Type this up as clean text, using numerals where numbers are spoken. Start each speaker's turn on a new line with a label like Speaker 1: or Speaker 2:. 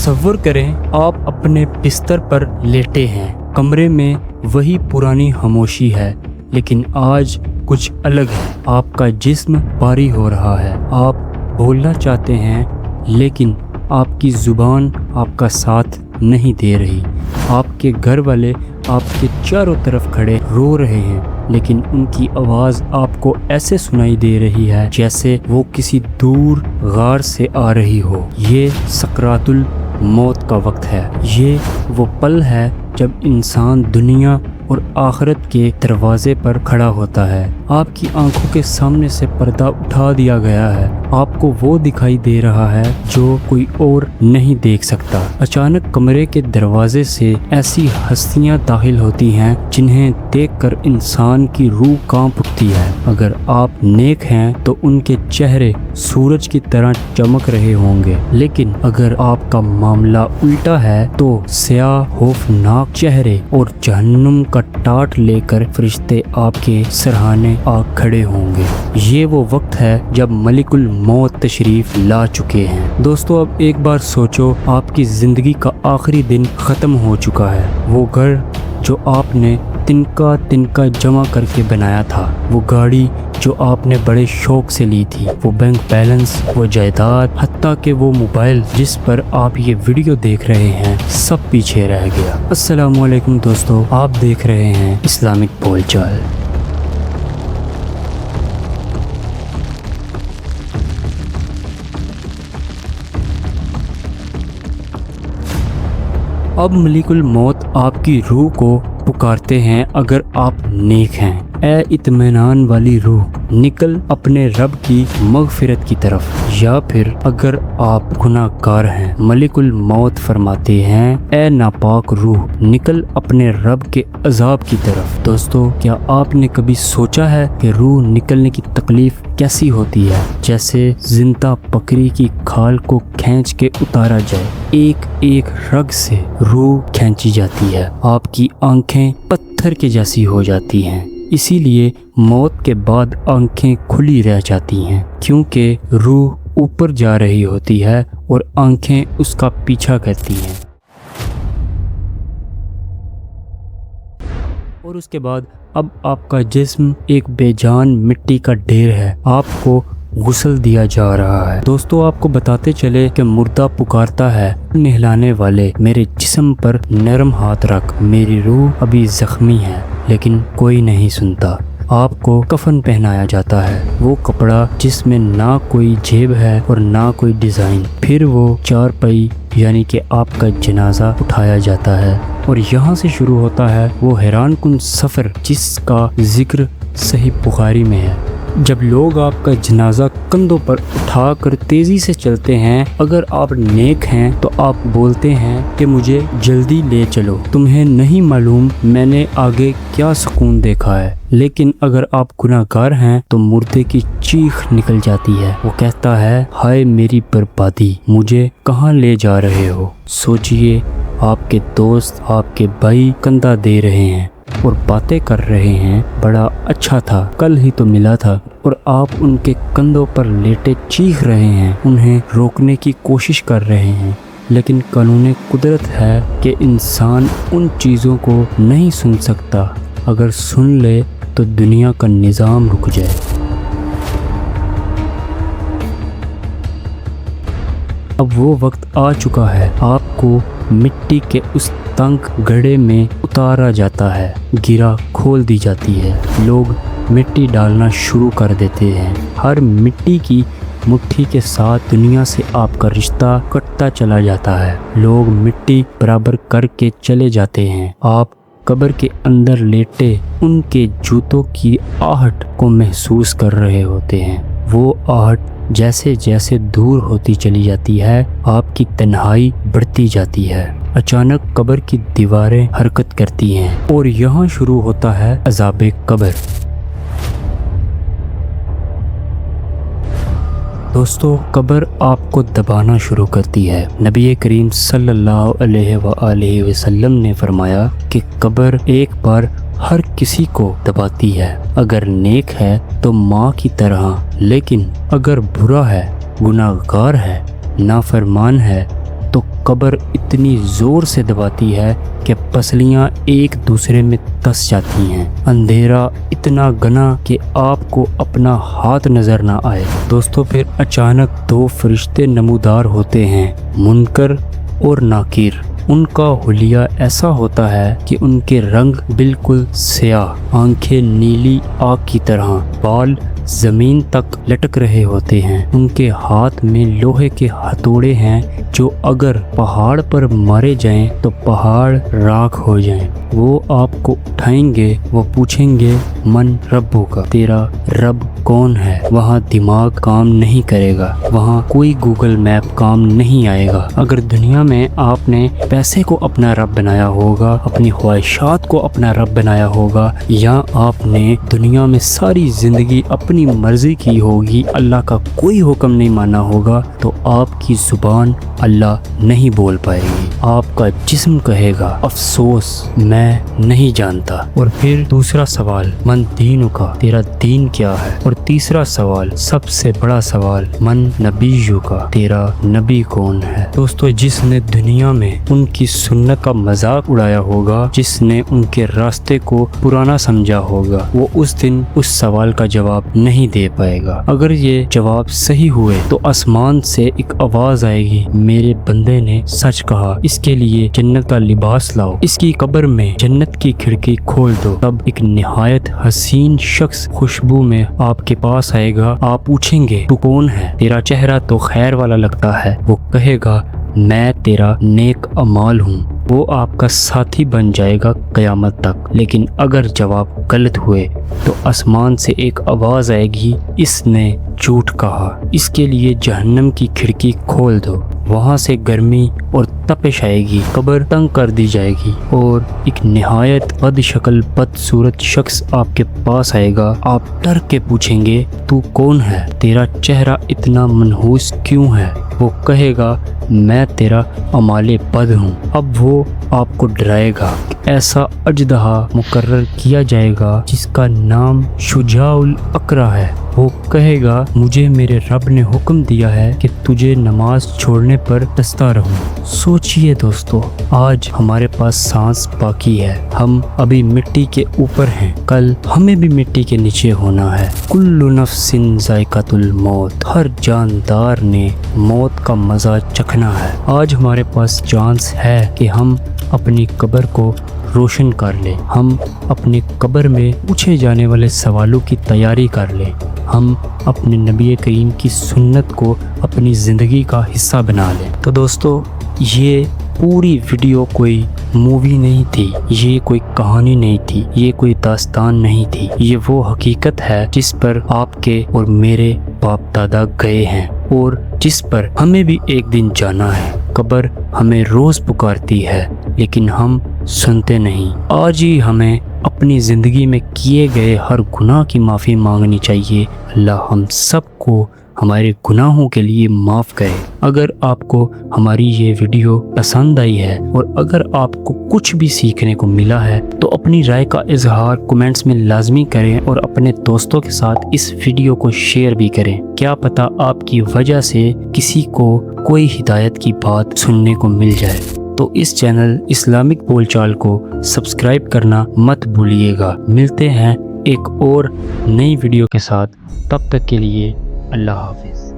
Speaker 1: तसव्वुर करें आप अपने बिस्तर पर लेटे हैं, कमरे में वही पुरानी खामोशी है, लेकिन आज कुछ अलग है। आपका जिस्म भारी हो रहा है, आप बोलना चाहते हैं लेकिन आपकी ज़ुबान आपका साथ नहीं दे रही। आपके घर वाले आपके चारों तरफ खड़े रो रहे हैं, लेकिन उनकी आवाज़ आपको ऐसे सुनाई दे रही है जैसे वो किसी दूर गार से आ रही हो। ये सकरातुल मौत का वक्त है। ये वो पल है जब इंसान दुनिया और आखिरत के दरवाजे पर खड़ा होता है। आपकी आंखों के सामने से पर्दा उठा दिया गया है, आपको वो दिखाई दे रहा है जो कोई और नहीं देख सकता। अचानक कमरे के दरवाजे से ऐसी हस्तियां दाखिल होती हैं जिन्हें देखकर इंसान की रूह कांप उठती है। अगर आप नेक हैं तो उनके चेहरे सूरज की तरह चमक रहे होंगे, लेकिन अगर आपका मामला उल्टा है तो स्याह खौफनाक चेहरे और जहन्नुम का टाट लेकर फरिश्ते आपके सराहने आ खड़े होंगे। ये वो वक्त है जब मलिकुल मौत तशरीफ ला चुके हैं। दोस्तों, अब एक बार सोचो, आपकी ज़िंदगी का आखिरी दिन ख़त्म हो चुका है। वो घर जो आपने तिनका तिनका जमा करके बनाया था, वो गाड़ी जो आपने बड़े शौक से ली थी, वो बैंक बैलेंस, वो जायदाद, हत्ता कि वो मोबाइल जिस पर आप ये वीडियो देख रहे हैं, सब पीछे रह गया। अस्सलामु अलैकुम दोस्तों, आप देख रहे हैं इस्लामिक बोलचाल। अब मलिकुल मौत आपकी रूह को पुकारते हैं। अगर आप नेक हैं, ए इत्मीनान वाली रूह, निकल अपने रब की मगफिरत की तरफ। या फिर अगर आप गुनाहगार हैं, मलिकुल मौत फरमाते हैं, ए नापाक रूह, निकल अपने रब के अजाब की तरफ। दोस्तों, क्या आपने कभी सोचा है कि रूह निकलने की तकलीफ कैसी होती है? जैसे जिंदा बकरी की खाल को खींच के उतारा जाए, एक एक रग से रूह खींची जाती है। आपकी आंखें पत्थर के जैसी हो जाती हैं। इसीलिए मौत के बाद आंखें खुली रह जाती हैं, क्योंकि रूह ऊपर जा रही होती है और आंखें उसका पीछा करती हैं। और उसके बाद अब आपका जिस्म एक बेजान मिट्टी का ढेर है, आपको गुस्ल दिया जा रहा है। दोस्तों, आपको बताते चले कि मुर्दा पुकारता है, नहलाने वाले मेरे जिस्म पर नरम हाथ रख, मेरी रूह अभी जख्मी है। लेकिन कोई नहीं सुनता। आपको कफन पहनाया जाता है, वो कपड़ा जिसमें ना कोई जेब है और ना कोई डिज़ाइन। फिर वो चारपाई यानी कि आपका जनाजा उठाया जाता है और यहाँ से शुरू होता है वो हैरानकुन सफ़र जिसका जिक्र सही बुखारी में है। जब लोग आपका जनाजा कंधों पर उठाकर तेज़ी से चलते हैं, अगर आप नेक हैं तो आप बोलते हैं कि मुझे जल्दी ले चलो, तुम्हें नहीं मालूम मैंने आगे क्या सुकून देखा है। लेकिन अगर आप गुनाहगार हैं तो मुर्दे की चीख निकल जाती है। वो कहता है, हाय मेरी बर्बादी, मुझे कहाँ ले जा रहे हो? सोचिए, आपके दोस्त, आपके भाई कंधा दे रहे हैं और बातें कर रहे हैं, बड़ा अच्छा था, कल ही तो मिला था, और आप उनके कंधों पर लेटे चीख रहे हैं, उन्हें रोकने की कोशिश कर रहे हैं। लेकिन कानून कुदरत है कि इंसान उन चीज़ों को नहीं सुन सकता। अगर सुन ले तो दुनिया का निज़ाम रुक जाए। अब वो वक्त आ चुका है, आपको मिट्टी के उस तंग गड्ढे में उतारा जाता है, गिरा खोल दी जाती है। लोग मिट्टी डालना शुरू कर देते हैं। हर मिट्टी की मुट्ठी के साथ दुनिया से आपका रिश्ता कटता चला जाता है। लोग मिट्टी बराबर करके चले जाते हैं। आप कब्र के अंदर लेटे उनके जूतों की आहट को महसूस कर रहे होते हैं। वो आहट जैसे जैसे दूर होती चली जाती है, आपकी तन्हाई बढ़ती जाती है। अचानक कब्र की दीवारें हरकत करती हैं और यहाँ शुरू होता है अज़ाबे कब्र। दोस्तों, कब्र आपको दबाना शुरू करती है। नबी करीम सल्लल्लाहु अलैहि वसल्लम ने फरमाया कि कब्र एक बार हर किसी को दबाती है। अगर नेक है तो माँ की तरह, लेकिन अगर बुरा है, गुनाहगार है, नाफरमान है, तो قبر اتنی زور سے دباتی ہے کہ پسلیاں ایک دوسرے میں دس جاتی ہیں، اندھیرا اتنا گنا کہ آپ کو اپنا ہاتھ نظر نہ آئے۔ دوستو پھر اچانک دو فرشتے نمودار ہوتے ہیں، منکر اور ناکیر۔ ان کا حلیہ ایسا ہوتا ہے کہ ان کے رنگ بالکل سیاہ، آنکھیں نیلی آگ کی طرح، بال زمین تک لٹک رہے ہوتے ہیں۔ ان کے ہاتھ میں لوہے کے ہتھوڑے ہیں جو اگر پہاڑ پر مارے جائیں تو پہاڑ راکھ ہو جائیں۔ وہ آپ کو اٹھائیں گے، وہ پوچھیں گے من ربوں کا، تیرا رب کون ہے؟ وہاں دماغ کام نہیں کرے گا، وہاں کوئی گوگل میپ کام نہیں آئے گا۔ اگر دنیا میں آپ نے پیسے کو اپنا رب بنایا ہوگا، اپنی خواہشات کو اپنا رب بنایا ہوگا، یا آپ نے دنیا میں ساری زندگی اپنی مرضی کی ہوگی، اللہ کا کوئی حکم نہیں مانا ہوگا، تو آپ کی زبان اللہ نہیں بول پائے گی۔ آپ کا جسم کہے گا افسوس میں نہیں جانتا۔ اور پھر دوسرا سوال من دینوں کا، تیرا دین کیا ہے؟ اور تیسرا سوال سب سے بڑا سوال من نبیوں کا، تیرا نبی کون ہے؟ دوستو جس نے دنیا میں ان کی سنت کا مذاق اڑایا ہوگا، جس نے ان کے راستے کو پرانا سمجھا ہوگا، وہ اس دن اس سوال کا جواب نہیں دے پائے گا۔ اگر یہ جواب صحیح ہوئے تو آسمان سے ایک آواز آئے گی، میرے بندے نے سچ کہا، اس کے لیے جنت کا لباس لاؤ، اس کی قبر میں جنت کی کھڑکی کھول دو۔ تب ایک نہایت حسین شخص خوشبو میں آپ کے پاس آئے گا۔ آپ پوچھیں گے تو کون ہے؟ تیرا چہرہ تو خیر والا لگتا ہے۔ وہ کہے گا میں تیرا نیک اعمال ہوں۔ وہ آپ کا ساتھی بن جائے گا قیامت تک۔ لیکن اگر جواب غلط ہوئے تو آسمان سے ایک آواز آئے گی، اس نے جھوٹ کہا، اس کے لیے جہنم کی کھڑکی کھول دو۔ وہاں سے گرمی اور تپش آئے گی، قبر تنگ کر دی جائے گی، اور ایک نہایت بد شکل بدصورت شخص آپ کے پاس آئے گا۔ آپ ڈر کے پوچھیں گے تو کون ہے؟ تیرا چہرہ اتنا منحوس کیوں ہے؟ وہ کہے گا میں تیرا اعمال بد ہوں۔ اب وہ آپ کو ڈرائے گا کہ ایسا اژدہا مقرر کیا جائے گا جس کا نام شجاع الاقرع ہے۔ وہ کہے گا مجھے میرے رب نے حکم دیا ہے کہ تجھے نماز چھوڑنے پر ڈستا رہوں۔ سوچئے دوستو، آج ہمارے پاس سانس باقی ہے، ہم ابھی مٹی کے اوپر ہیں، کل ہمیں بھی مٹی کے نیچے ہونا ہے۔ کل نفس ذائقۃ الموت، ہر جاندار نے موت کا مزہ چکھنا ہے۔ آج ہمارے پاس چانس ہے کہ ہم اپنی قبر کو روشن کر لیں، ہم اپنی قبر میں پوچھے جانے والے سوالوں کی تیاری کر لیں، ہم اپنے نبی کریم کی سنت کو اپنی زندگی کا حصہ بنا لیں۔ تو دوستو یہ پوری ویڈیو کوئی مووی نہیں تھی، یہ کوئی کہانی نہیں تھی، یہ کوئی داستان نہیں تھی، یہ وہ حقیقت ہے جس پر آپ کے اور میرے باپ دادا گئے ہیں اور جس پر ہمیں بھی ایک دن جانا ہے۔ قبر ہمیں روز پکارتی ہے لیکن ہم سنتے نہیں۔ آج ہی ہمیں اپنی زندگی میں کیے گئے ہر گناہ کی معافی مانگنی چاہیے۔ اللہ ہم سب کو ہمارے گناہوں کے لیے معاف کرے۔ اگر آپ کو ہماری یہ ویڈیو پسند آئی ہے اور اگر آپ کو کچھ بھی سیکھنے کو ملا ہے تو اپنی رائے کا اظہار کمنٹس میں لازمی کریں اور اپنے دوستوں کے ساتھ اس ویڈیو کو شیئر بھی کریں۔ کیا پتہ آپ کی وجہ سے کسی کو کوئی ہدایت کی بات سننے کو مل جائے۔ تو اس چینل اسلامک بول چال کو سبسکرائب کرنا مت بھولیے گا۔ ملتے ہیں ایک اور نئی ویڈیو کے ساتھ، تب تک کے لیے اللہ حافظ۔